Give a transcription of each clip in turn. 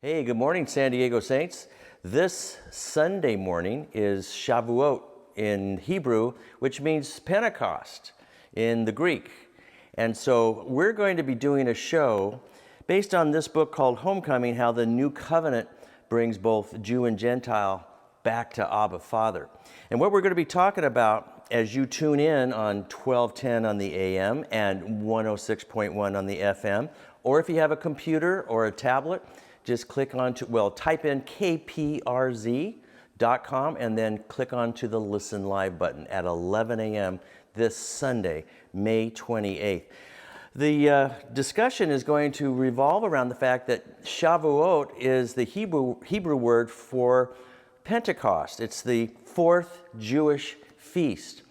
Hey, good morning, San Diego Saints. This Sunday morning is Shavuot in Hebrew, which means Pentecost in the Greek. And so we're going to be doing a show based on this book called Homecoming, how the new covenant brings both Jew and Gentile back to Abba Father. And what we're going to be talking about as you tune in on 1210 on the AM and 106.1 on the FM, or if you have a computer or a tablet, just click on to, type in KPRZ.com and then click on to the Listen Live button at 11 a.m. this Sunday, May 28th. The discussion is going to revolve around the fact that Shavuot is the Hebrew word for Pentecost. It's the fourth Jewish feast.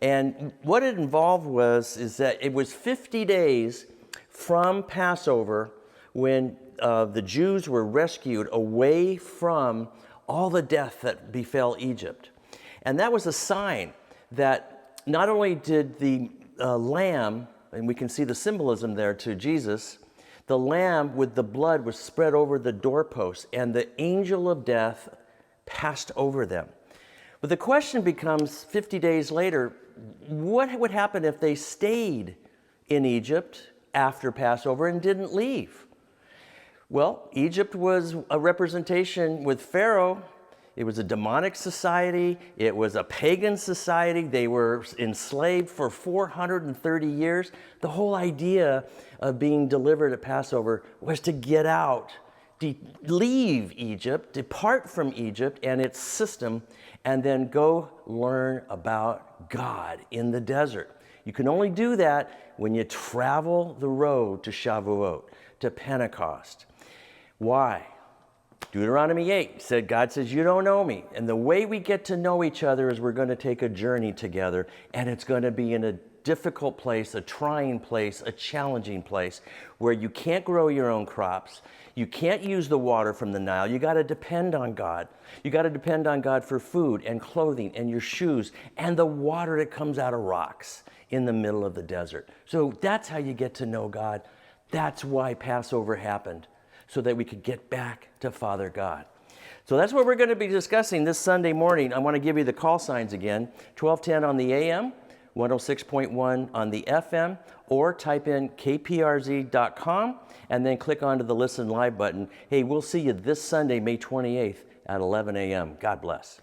And what it involved is that it was 50 days from Passover when the Jews were rescued away from all the death that befell Egypt. And that was a sign that not only did the lamb, and we can see the symbolism there to Jesus, the lamb with the blood was spread over the doorposts, and the angel of death passed over them. But the question becomes, 50 days later, what would happen if they stayed in Egypt after Passover and didn't leave? Well, Egypt was a representation with Pharaoh. It was a demonic society. It was a pagan society. They were enslaved for 430 years. The whole idea of being delivered at Passover was to get out, to leave Egypt, depart from Egypt and its system, and then go learn about God in the desert. You can only do that when you travel the road to Shavuot, to Pentecost. Why? Deuteronomy 8 said, God says, you don't know me. And the way we get to know each other is we're going to take a journey together, and it's going to be in a difficult place, a trying place, a challenging place where you can't grow your own crops. You can't use the water from the Nile. You got to depend on God. You got to depend on God for food and clothing and your shoes and the water that comes out of rocks in the middle of the desert. So that's how you get to know God. That's why Passover happened, so that we could get back to Father God. So that's what we're going to be discussing this Sunday morning. I want to give you the call signs again, 1210 on the AM, 106.1 on the FM, or type in kprz.com and then click onto the Listen Live button. Hey, we'll see you this Sunday, May 28th at 11 a.m. God bless.